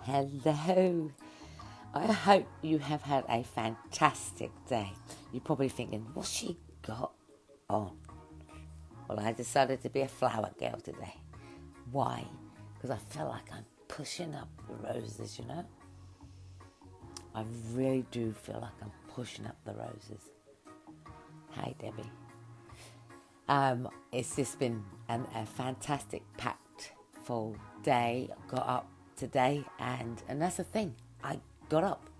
Hello. I hope you have had a fantastic day. You're probably thinking, what's she got on? Well, I decided to be a flower girl today. Why? Because I feel like I'm pushing up the roses, you know? I really do feel like I'm pushing up the roses. Hi, Debbie. It's just been a fantastic, packed, full day. I got up today, and that's the thing. I got up.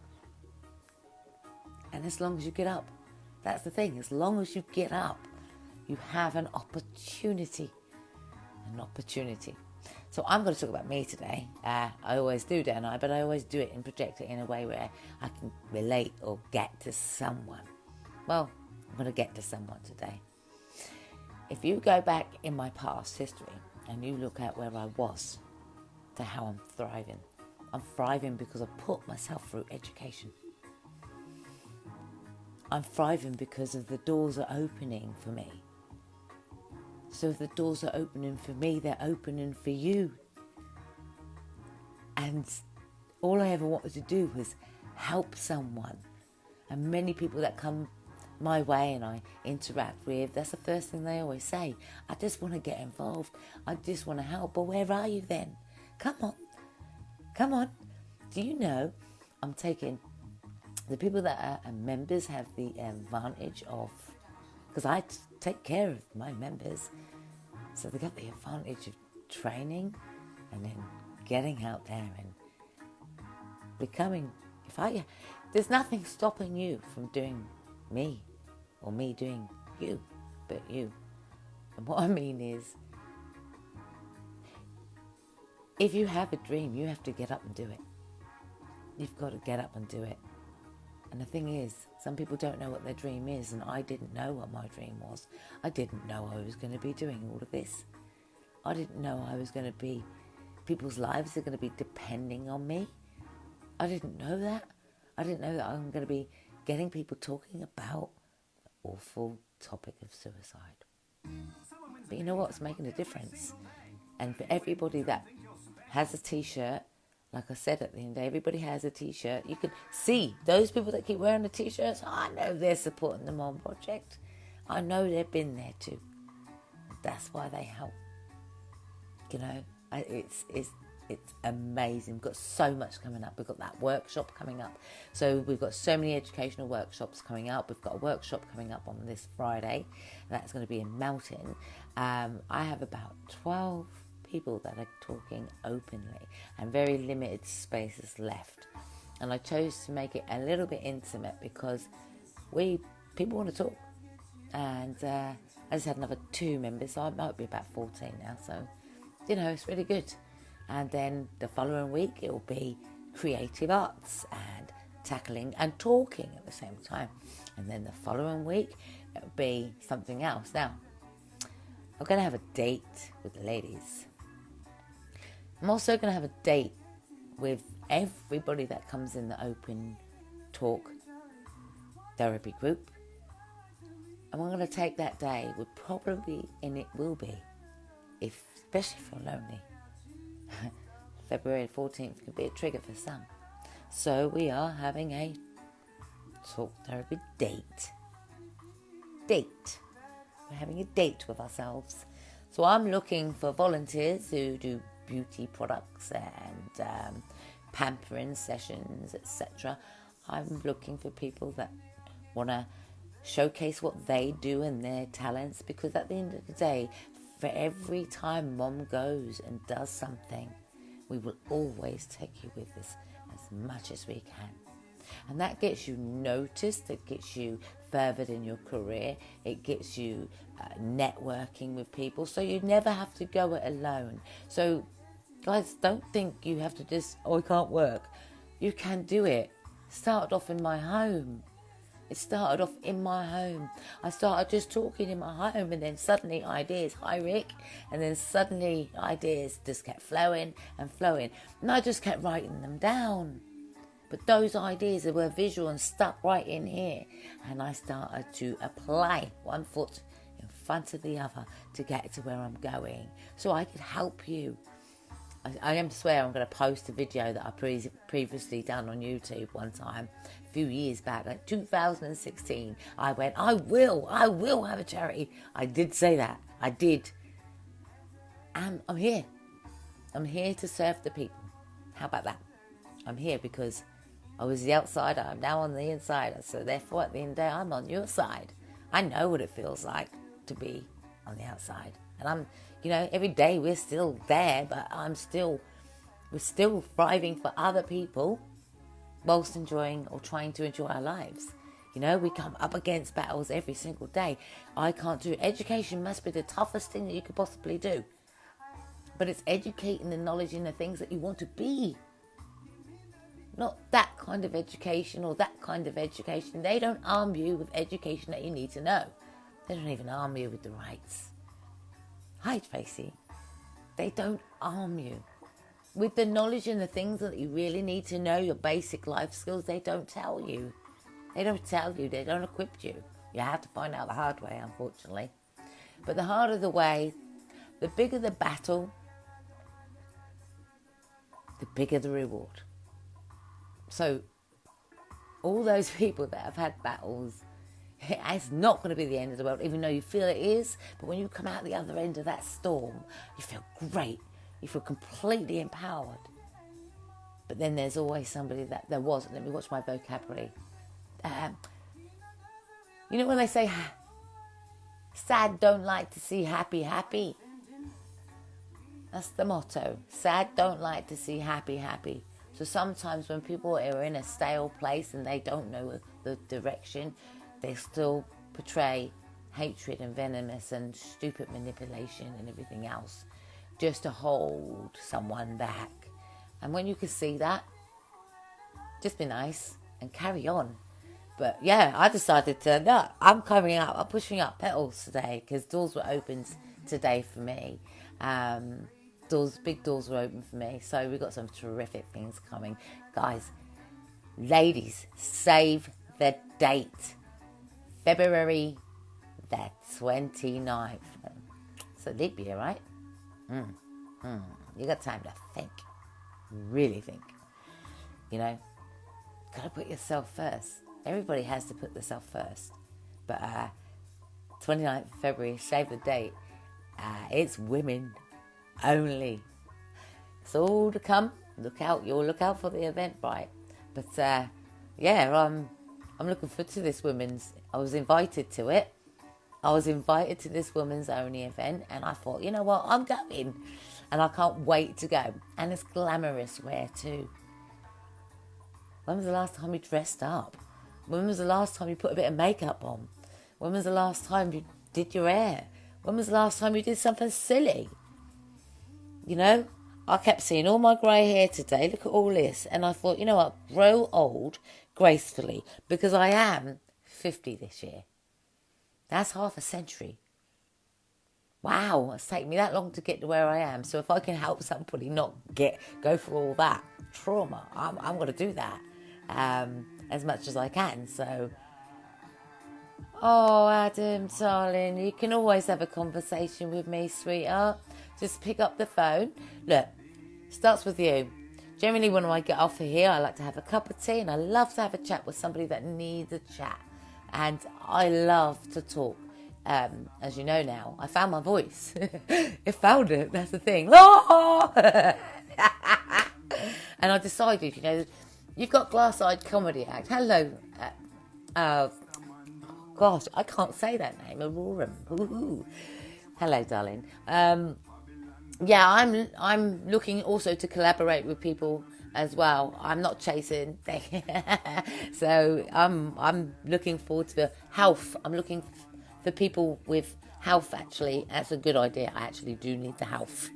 And as long as you get up, that's the thing. As long as you get up, you have an opportunity. An opportunity. So I'm going to talk about me today. I always do, don't I? But I always do it and project it in a way where I can relate or get to someone. Well, I'm going to get to someone today. If you go back in my past history and you look at where I was to how I'm thriving because I put myself through education. I'm thriving because of the doors are opening for me. So if the doors are opening for me, they're opening for you. And all I ever wanted to do was help someone. And many people that come my way and I interact with, that's the first thing they always say. I just want to get involved. I just want to help. But where are you then? Come on. Do you know I'm taking the people that are members have the advantage of, because I take care of my members, so they got the advantage of training and then getting out there and becoming, there's nothing stopping you from doing me or me doing you, but you. And what I mean is, if you have a dream, you have to get up and do it. You've got to get up and do it. And the thing is, some people don't know what their dream is, and I didn't know what my dream was. I didn't know I was going to be doing all of this. I didn't know I was going to be, people's lives are going to be depending on me. I didn't know that. I didn't know that I'm going to be getting people talking about the awful topic of suicide. But you know what's making a difference? And for everybody that has a t-shirt, like I said at the end of the day, everybody has a t-shirt. You can see those people that keep wearing the t-shirts. I know they're supporting the Mom Project. I know they've been there too. That's why they help. You know, it's amazing. We've got so much coming up. We've got that workshop coming up. So we've got so many educational workshops coming up. We've got a workshop coming up on this Friday. That's going to be in Melton. I have about 12 people that are talking openly and very limited spaces left. And I chose to make it a little bit intimate because people want to talk. And I just had another 2 members, so I might be about 14 now. So, you know, it's really good. And then the following week, it will be creative arts and tackling and talking at the same time. And then the following week, it will be something else. Now, I'm going to have a date with the ladies. I'm also going to have a date with everybody that comes in the open talk therapy group. And we're going to take that day, especially if you're lonely, February 14th could be a trigger for some. So we are having a talk therapy date. We're having a date with ourselves. So I'm looking for volunteers who do beauty products and pampering sessions, etc. I'm looking for people that want to showcase what they do and their talents, because at the end of the day, for every time Mom goes and does something, we will always take you with us as much as we can. And that gets you noticed, it gets you furthered in your career, it gets you networking with people, so you never have to go it alone. So guys, don't think you have to just, I can't work. You can do it. Start off in my home. It started off in my home. I started just talking in my home, and then suddenly ideas, hi Rick, and then suddenly ideas just kept flowing and flowing. And I just kept writing them down. But those ideas were visual and stuck right in here. And I started to apply one foot in front of the other to get to where I'm going, so I could help you. I am swear I'm going to post a video that I previously done on YouTube one time, a few years back, like 2016. I went, I will have a charity. I did say that. I did. And I'm here. I'm here to serve the people. How about that? I'm here because I was the outsider. I'm now on the insider. So therefore, at the end of the day, I'm on your side. I know what it feels like to be on the outside. And I'm, every day we're still there, but we're still thriving for other people whilst enjoying or trying to enjoy our lives. We come up against battles every single day. I can't do it. Education must be the toughest thing that you could possibly do. But it's educating the knowledge in the things that you want to be. Not that kind of education or that kind of education. They don't arm you with education that you need to know. They don't even arm you with the rights. Hi, Tracy. They don't arm you with the knowledge and the things that you really need to know, your basic life skills. They don't tell you. They don't tell you. They don't equip you. You have to find out the hard way, unfortunately. But the harder the way, the bigger the battle, the bigger the reward. So all those people that have had battles, it's not going to be the end of the world, even though you feel it is. But when you come out the other end of that storm, you feel great. You feel completely empowered. But then there's always somebody that there was. Let me watch my vocabulary. When they say, sad don't like to see happy, happy. That's the motto. Sad don't like to see happy, happy. So sometimes when people are in a stale place and they don't know the direction, they still portray hatred and venomous and stupid manipulation and everything else just to hold someone back. And when you can see that, just be nice and carry on. But yeah, I decided I'm coming up, I'm pushing up petals today because doors were opened today for me. Big doors were open for me. So we've got some terrific things coming. Guys, ladies, save the date. February the 29th. It's a leap year, right? You got time to think. Really think. Gotta put yourself first. Everybody has to put themselves first. But 29th of February, save the date. It's women only. It's all to come. You'll look out for the Eventbrite. But I'm looking forward to this I was invited to it. I was invited to this women's only event, and I thought, you know what, I'm going. And I can't wait to go. And it's glamorous wear too. When was the last time you dressed up? When was the last time you put a bit of makeup on? When was the last time you did your hair? When was the last time you did something silly? I kept seeing all my grey hair today. Look at all this. And I thought, you know what, grow old gracefully, because I am 50 this year. That's half a century. Wow, it's taken me that long to get to where I am. So if I can help somebody not go through all that trauma, I'm going to do that as much as I can. So, oh, Adam, darling, you can always have a conversation with me, sweetheart. Just pick up the phone. Look, starts with you. Generally, when I get off of here, I like to have a cup of tea, and I love to have a chat with somebody that needs a chat. And I love to talk. As you know now, I found my voice. I found it. That's the thing. And I decided, you've got Glass-Eyed Comedy Act. Hello. Gosh, I can't say that name. Aurora. Hello, darling. I'm looking also to collaborate with people as well. I'm not chasing. So I'm looking forward to the health. I'm looking for people with health, actually. That's a good idea. I actually do need the health.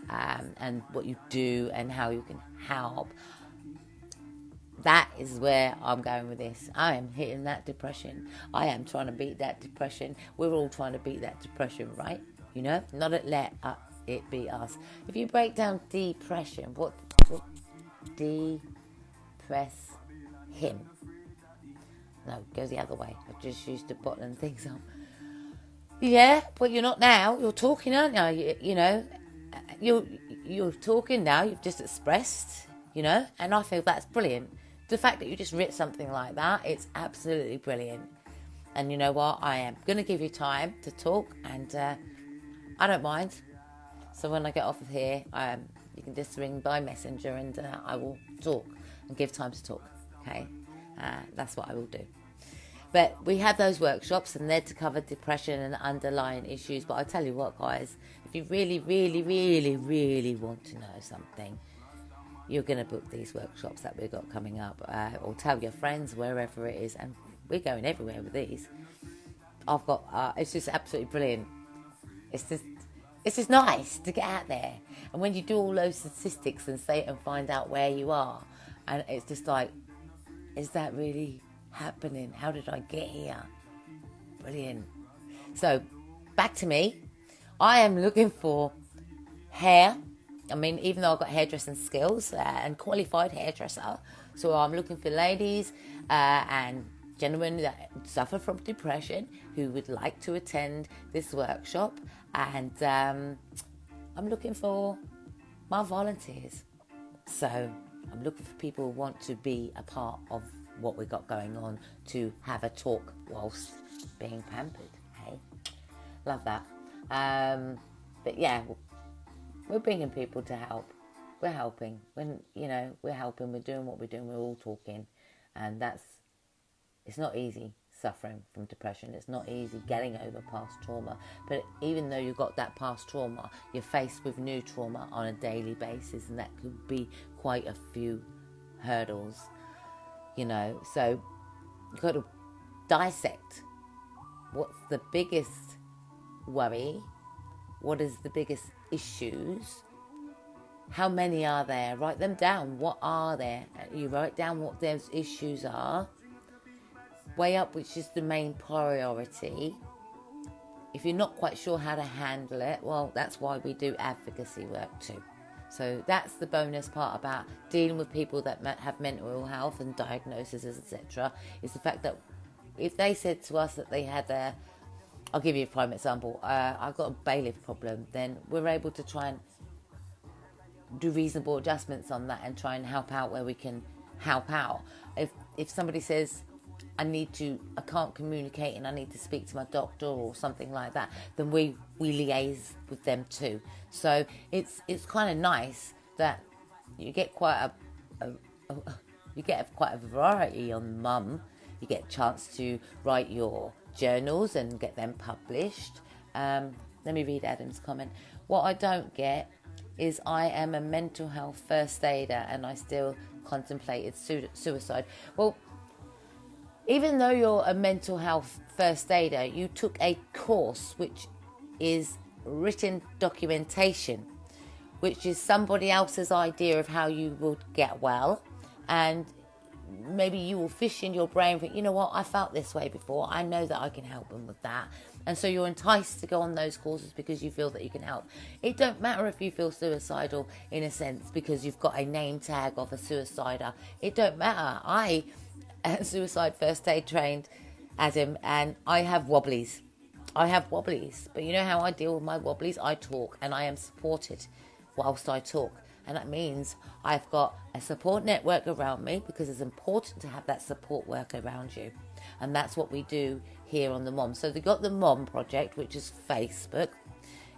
And what you do and how you can help. That is where I'm going with this. I am hitting that depression. I am trying to beat that depression. We're all trying to beat that depression, right? Not let it be us. If you break down depression, what depress him? No, it goes the other way. I just used to bottling things up. Yeah, but you're not now. You're talking, aren't you? you're talking now, you've just expressed, and I feel that's brilliant. The fact that you just writ something like that, it's absolutely brilliant. And you know what, I am going to give you time to talk, and I don't mind. So when I get off of here, you can just ring by messenger, and I will talk and give time to talk. Okay, that's what I will do. But we have those workshops, and they're to cover depression and underlying issues. But I tell you what, guys, if you really, really, really, really want to know something, you're going to book these workshops that we've got coming up, or tell your friends wherever it is. And we're going everywhere with these. I've got, it's just absolutely brilliant. It's just nice to get out there. And when you do all those statistics and find out where you are, and it's just like, is that really happening? How did I get here? Brilliant. So back to me. I am looking for hair. I mean, even though I've got hairdressing skills and qualified hairdresser, so I'm looking for ladies and gentlemen that suffer from depression who would like to attend this workshop, and I'm looking for my volunteers. So I'm looking for people who want to be a part of what we got going on, to have a talk whilst being pampered. Hey, love that. But yeah, we're bringing people to help. We're helping. We're helping. We're doing what we're doing. We're all talking, and it's not easy suffering from depression. It's not easy getting over past trauma. But even though you've got that past trauma, you're faced with new trauma on a daily basis, and that could be quite a few hurdles. So you've got to dissect what's the biggest worry, what is the biggest issues, how many are there, write them down. What are there? You write down what those issues are, weigh up which is the main priority. If you're not quite sure how to handle it, well, that's why we do advocacy work too. So that's the bonus part about dealing with people that have mental ill health and diagnoses, etc. is the fact that if they said to us that they had I'll give you a prime example, I've got a bailiff problem, then we're able to try and do reasonable adjustments on that and try and help out where we can help out. If somebody says, I can't communicate and I need to speak to my doctor or something like that, then we liaise with them too. So it's kind of nice that you get quite a variety on Mum. You get a chance to write your journals and get them published. Let me read Adam's comment. What I don't get is I am a mental health first aider and I still contemplated suicide. Well, even though you're a mental health first aider, you took a course which is written documentation, which is somebody else's idea of how you will get well. And maybe you will fish in your brain, think, you know what, I felt this way before. I know that I can help them with that. And so you're enticed to go on those courses because you feel that you can help. It don't matter if you feel suicidal in a sense because you've got a name tag of a suicider. It don't matter. I suicide first aid trained, Adam, and I have wobblies. But you know how I deal with my wobblies? I talk, and I am supported whilst I talk. And that means I've got a support network around me, because it's important to have that support work around you. And that's what we do here on the Mom. So they've got the Mom Project, which is Facebook.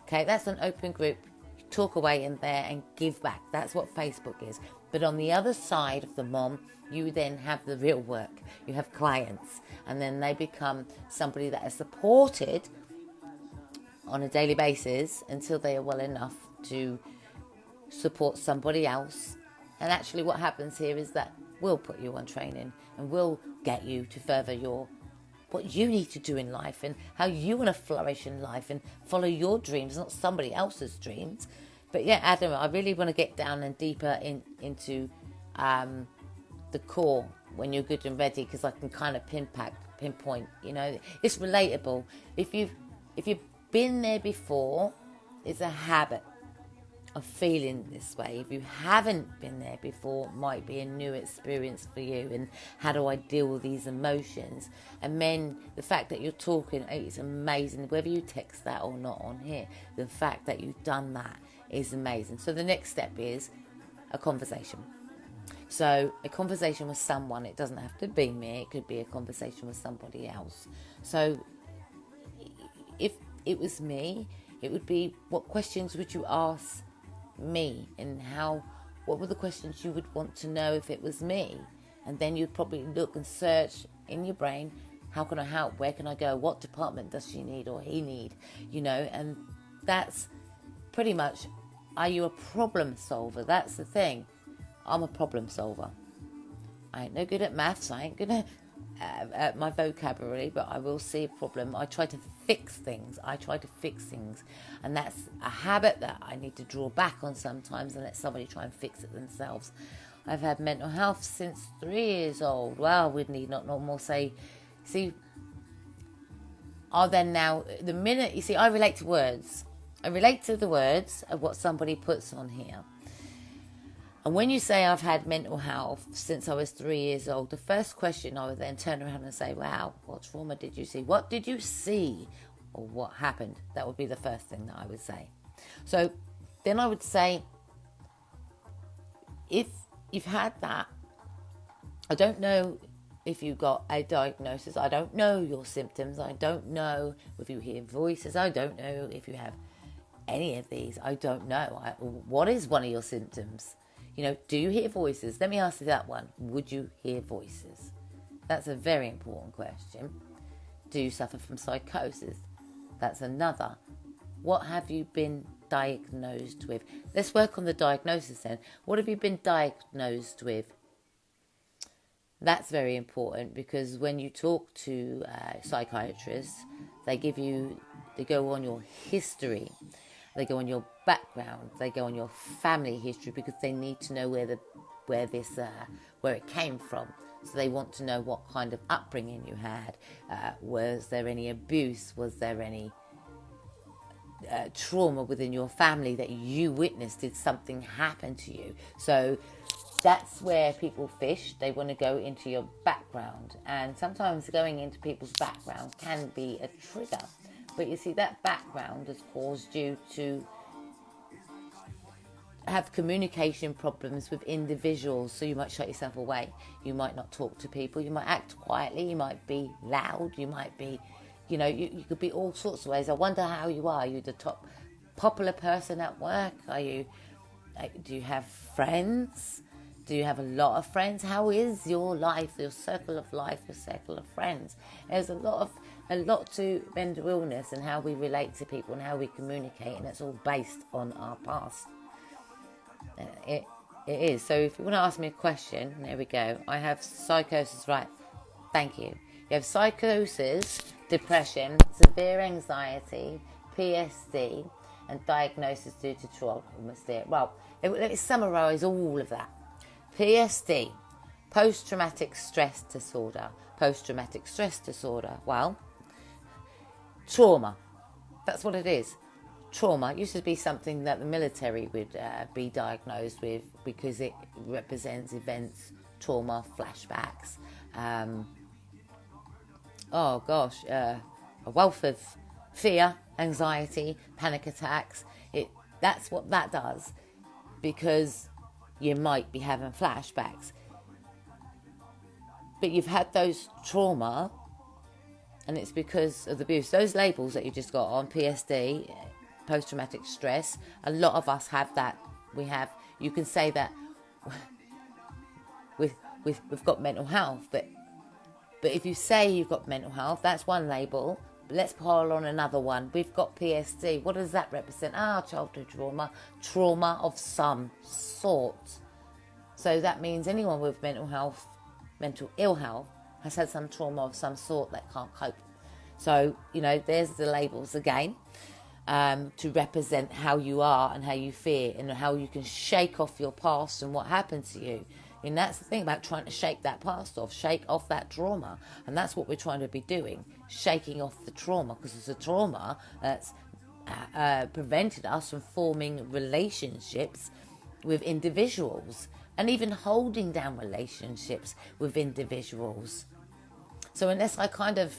Okay, that's an open group. You talk away in there and give back. That's what Facebook is. But on the other side of the Mom, you then have the real work. You have clients, and then they become somebody that is supported on a daily basis until they are well enough to support somebody else. And actually what happens here is that we'll put you on training and we'll get you to further what you need to do in life and how you want to flourish in life and follow your dreams, not somebody else's dreams. But yeah, Adam, I really want to get down and deeper into the core when you're good and ready, because I can kind of pinpoint, it's relatable. If you've been there before, it's a habit of feeling this way. If you haven't been there before, it might be a new experience for you. And how do I deal with these emotions? And then the fact that you're talking, it's amazing. Whether you text that or not on here, the fact that you've done that is amazing. So the next step is a conversation. So a conversation with someone, it doesn't have to be me, it could be a conversation with somebody else. So if it was me, it would be, what questions would you ask me, and what were the questions you would want to know if it was me? And then you'd probably look and search in your brain, how can I help? Where can I go? What department does she need or he need? And that's pretty much, are you a problem solver? That's the thing. I'm a problem solver. I ain't no good at maths. I ain't good at my vocabulary, but I will see a problem. I try to fix things. And that's a habit that I need to draw back on sometimes and let somebody try and fix it themselves. I've had mental health since 3 years old. Well, we need not no more say, see, then now, the minute, you see, I relate to words. I relate to the words of what somebody puts on here. And when you say I've had mental health since I was 3 years old, the first question I would then turn around and say, wow, what trauma did you see? What did you see? Or what happened? That would be the first thing that I would say. So then I would say, if you've had that, I don't know if you got a diagnosis. I don't know your symptoms. I don't know if you hear voices. I don't know if you have any of these. I don't know. What is one of your symptoms? Do you hear voices? Let me ask you that one. Would you hear voices? That's a very important question. Do you suffer from psychosis? That's another. What have you been diagnosed with? Let's work on the diagnosis then. What have you been diagnosed with? That's very important, because when you talk to psychiatrists, they go on your history. They go on your background. They go on your family history, because they need to know where it came from. So they want to know what kind of upbringing you had. Was there any abuse? Was there any trauma within your family that you witnessed? Did something happen to you? So that's where people fish. They want to go into your background. And sometimes going into people's background can be a trigger. But you see, that background has caused you to have communication problems with individuals. So you might shut yourself away. You might not talk to people. You might act quietly. You might be loud. You might be, you could be all sorts of ways. I wonder how you are. Are you the top popular person at work? Do you have friends? Do you have a lot of friends? How is your life, your circle of life, your circle of friends? There's a lot to mental illness and how we relate to people and how we communicate, and it's all based on our past. It is. So if you want to ask me a question, there we go. I have psychosis, right? Thank you. You have psychosis, depression, severe anxiety, PSD, and diagnosis due to trauma. Well, let me summarise all of that. PSD, post-traumatic stress disorder. Post-traumatic stress disorder. Well, trauma. That's what it is. Trauma used to be something that the military would be diagnosed with, because it represents events, trauma, flashbacks. A wealth of fear, anxiety, panic attacks. That's what that does, because you might be having flashbacks. But you've had those trauma, and it's because of the abuse. Those labels that you just got on, PSD, post-traumatic stress, a lot of us have that. You can say that we've got mental health, but if you say you've got mental health, that's one label. But let's pile on another one. We've got PSD. What does that represent? Childhood trauma of some sort. So that means anyone with mental ill health, has had some trauma of some sort that can't cope. So, there's the labels again, to represent how you are and how you feel and how you can shake off your past and what happened to you. And that's the thing about trying to shake that past off, shake off that trauma. And that's what we're trying to be doing, shaking off the trauma, because it's a trauma that's prevented us from forming relationships with individuals and even holding down relationships with individuals. So unless I kind of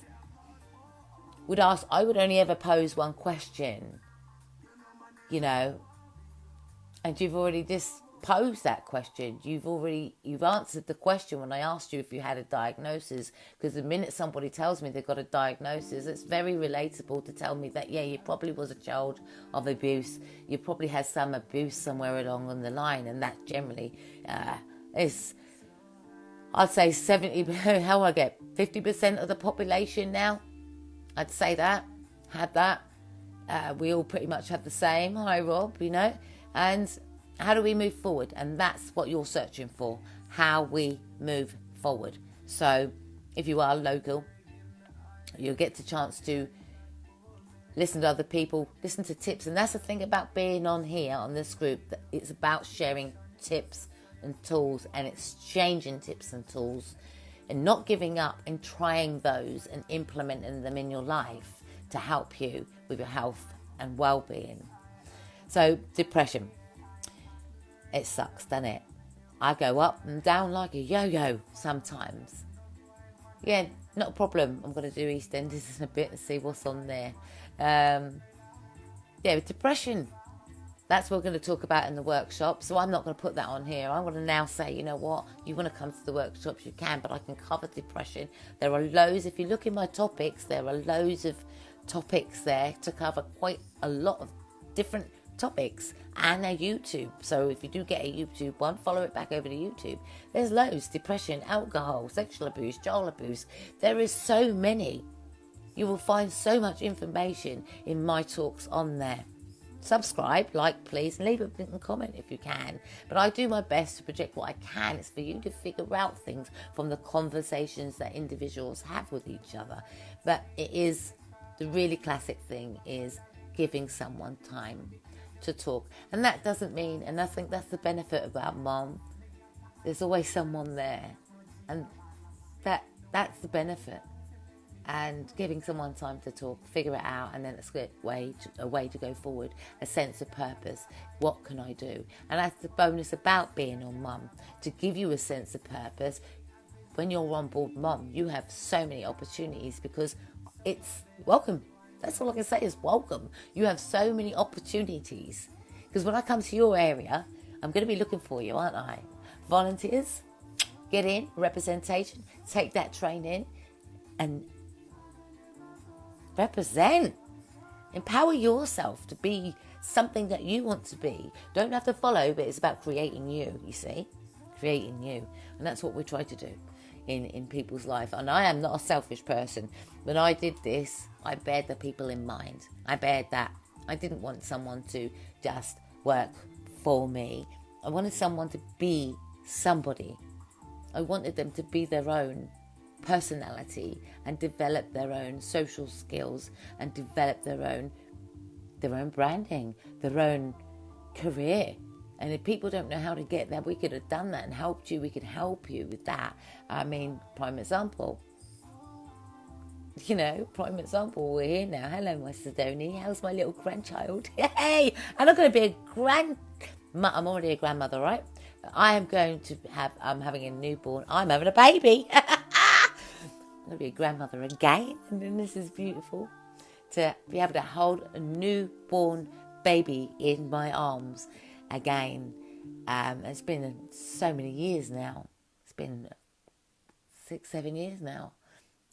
would ask, I would only ever pose one question, And you've already just posed that question. You've answered the question when I asked you if you had a diagnosis, because the minute somebody tells me they've got a diagnosis, it's very relatable to tell me that, yeah, you probably was a child of abuse. You probably had some abuse somewhere along on the line, and that generally is, I'd say 70, how I get 50% of the population now. I'd say that, had that. We all pretty much have the same. Hi, Rob, And how do we move forward? And that's what you're searching for, how we move forward. So if you are local, you'll get the chance to listen to other people, listen to tips. And that's the thing about being on here, on this group, that it's about sharing tips and tools and exchanging tips and tools and not giving up and trying those and implementing them in your life to help you with your health and well-being. So depression, it sucks, doesn't it? I go up and down like a yo-yo sometimes. Yeah, not a problem. I'm going to do EastEnders in a bit and see what's on there. With depression, that's what we're going to talk about in the workshop. So I'm not going to put that on here. I'm going to now say, you know what? You want to come to the workshops, you can, but I can cover depression. There are loads. If you look in my topics, there are loads of topics there to cover, quite a lot of different topics, and a YouTube. So if you do get a YouTube one, follow it back over to YouTube. There's loads: depression, alcohol, sexual abuse, child abuse. There is so many. You will find so much information in my talks on there. Subscribe, like, please, and leave a comment if you can. But I do my best to project what I can. It's for you to figure out things from the conversations that individuals have with each other. But it is, the really classic thing is giving someone time to talk. And that doesn't mean, and I think that's the benefit about Mom, there's always someone there. And that's the benefit. And giving someone time to talk, figure it out, and then it's a way to go forward, a sense of purpose. What can I do? And that's the bonus about being on Mum, to give you a sense of purpose. When you're on board Mum, you have so many opportunities, because it's welcome. That's all I can say is welcome. You have so many opportunities. Because when I come to your area, I'm going to be looking for you, aren't I? Volunteers, get in, representation, take that training and represent. Empower yourself to be something that you want to be. Don't have to follow, but it's about creating you, you see? Creating you. And that's what we try to do in people's life. And I am not a selfish person. When I did this, I bared the people in mind. I bared that. I didn't want someone to just work for me. I wanted someone to be somebody. I wanted them to be their own personality and develop their own social skills and develop their own branding, their own career. And if people don't know how to get there, we could have done that and helped you. We could help you with that. I mean, prime example. Prime example, we're here now. Hello, my Sidoni. How's my little grandchild? Hey! And I'm going to be I'm already a grandmother, right? I'm having a newborn. I'm having a baby. I'm going to be a grandmother again. And then this is beautiful. To be able to hold a newborn baby in my arms again. It's been so many years now. It's been 6-7 years now.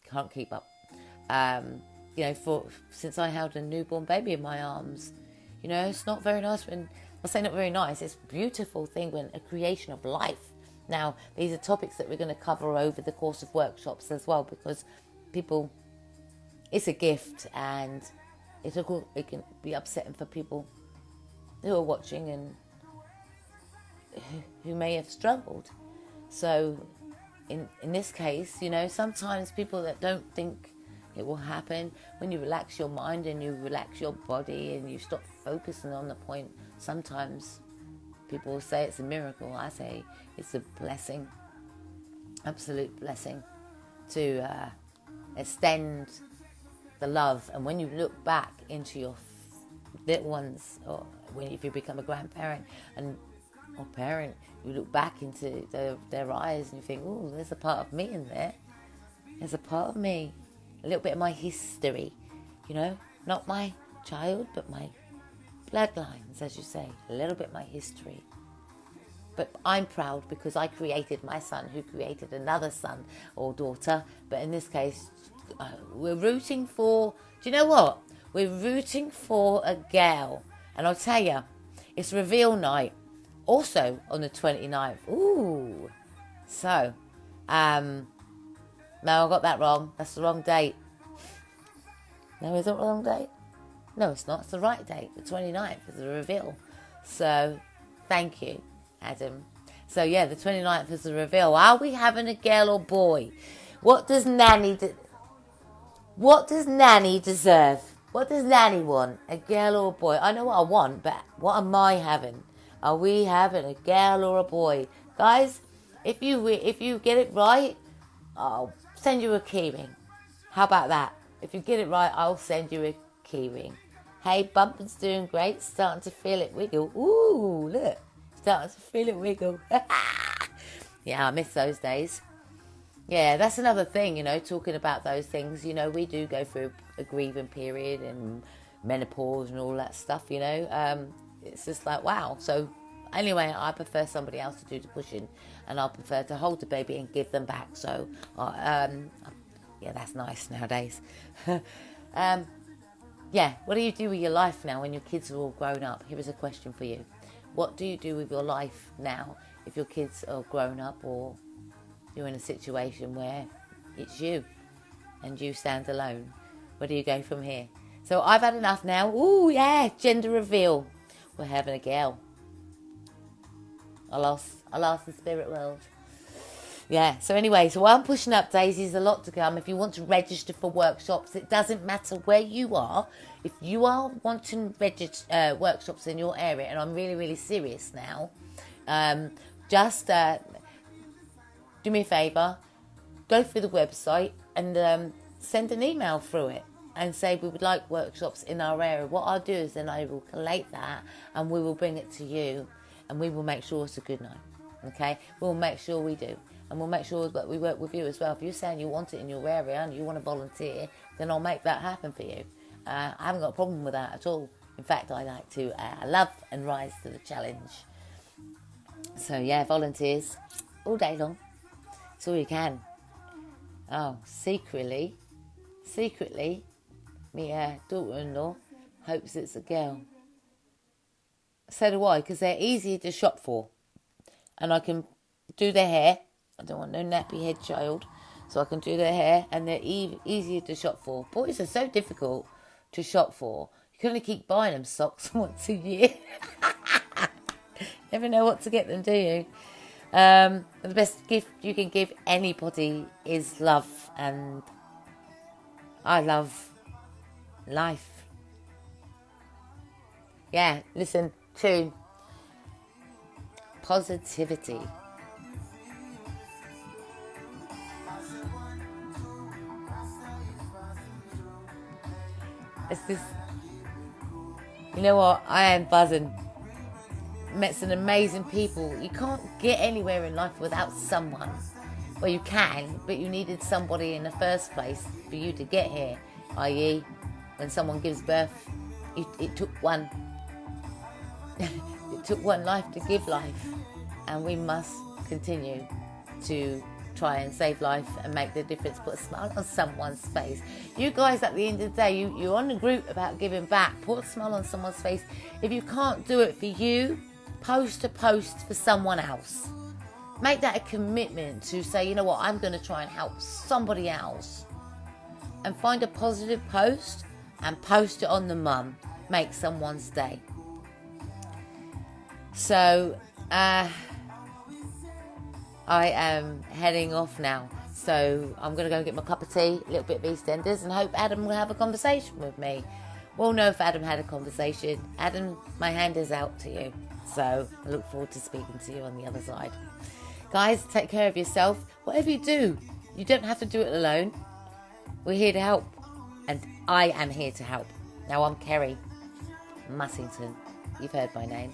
Can't keep up. Since I held a newborn baby in my arms. It's not very nice when, I say not very nice, it's a beautiful thing when a creation of life. Now, these are topics that we're going to cover over the course of workshops as well, because people, it's a gift, and it can be upsetting for people who are watching and who may have struggled. So in this case, sometimes people that don't think it will happen, when you relax your mind and you relax your body and you stop focusing on the point, sometimes people will say it's a miracle. I say it's a blessing, absolute blessing, to extend the love. And when you look back into your little ones, or if you become a grandparent or parent, you look back into their eyes and you think, oh, there's a part of me in there. There's a part of me, a little bit of my history, not my child, but my bloodlines, as you say, a little bit my history. But I'm proud because I created my son who created another son or daughter. But in this case, we're rooting for, do you know what? We're rooting for a girl. And I'll tell you, it's reveal night. Also on the 29th. Ooh. So, no, I got that wrong. That's the wrong date. No, is it the wrong date? No, it's not. It's the right date. The 29th is the reveal. So, thank you, Adam. So, yeah, the 29th is the reveal. Are we having a girl or boy? What does Nanny deserve? What does Nanny want? A girl or a boy? I know what I want, but what am I having? Are we having a girl or a boy? Guys, if you get it right, I'll send you a keyring. How about that? If you get it right, I'll send you a keyring. Hey, Bumpin's doing great. Starting to feel it wiggle. Ooh, look. Starting to feel it wiggle. Yeah, I miss those days. Yeah, that's another thing, talking about those things. We do go through a grieving period and menopause and all that stuff, It's just like, wow. So anyway, I prefer somebody else to do the pushing, and I prefer to hold the baby and give them back. So, yeah, that's nice nowadays. Yeah, what do you do with your life now when your kids are all grown up? Here is a question for you. What do you do with your life now if your kids are grown up or you're in a situation where it's you and you stand alone? Where do you go from here? So I've had enough now. Ooh, yeah, gender reveal. We're having a girl. I lost the spirit world. Yeah, so anyway, so while I'm pushing up daisies, a lot to come. If you want to register for workshops, it doesn't matter where you are. If you are wanting workshops in your area, and I'm really, really serious now, just do me a favour, go through the website and send an email through it and say we would like workshops in our area. What I'll do is then I will collate that and we will bring it to you and we will make sure it's a good night. Okay? We'll make sure we do. And we'll make sure that we work with you as well. If you're saying you want it in your area and you want to volunteer, then I'll make that happen for you. I haven't got a problem with that at all. In fact, I like to love and rise to the challenge. So, yeah, volunteers all day long. It's all you can. Oh, secretly, my daughter-in-law hopes it's a girl. So do I, because they're easier to shop for. And I can do their hair. I don't want no nappy head child. So I can do their hair and they're easier to shop for. Boys are so difficult to shop for. You can only keep buying them socks once a year. Never know what to get them, do you? The best gift you can give anybody is love. And I love life. Yeah, listen to positivity. It's this, you know what, I am buzzing. Met some amazing people. You can't get anywhere in life without someone. Well, you can, but you needed somebody in the first place for you to get here. I.e., when someone gives birth, it took one. It took one life to give life. And we must continue to try and save life and make the difference, put a smile on someone's face. You guys, at the end of the day, you're on a group about giving back. Put a smile on someone's face. If you can't do it for you, post a post for someone else. Make that a commitment to say, you know what, I'm going to try and help somebody else. And find a positive post and post it on the mum. Make someone's day. So, I am heading off now. So I'm going to go and get my cup of tea, a little bit of EastEnders, and hope Adam will have a conversation with me. We'll know if Adam had a conversation. Adam, my hand is out to you. So I look forward to speaking to you on the other side. Guys, take care of yourself. Whatever you do, you don't have to do it alone. We're here to help. And I am here to help. Now I'm Kerry Mussington. You've heard my name.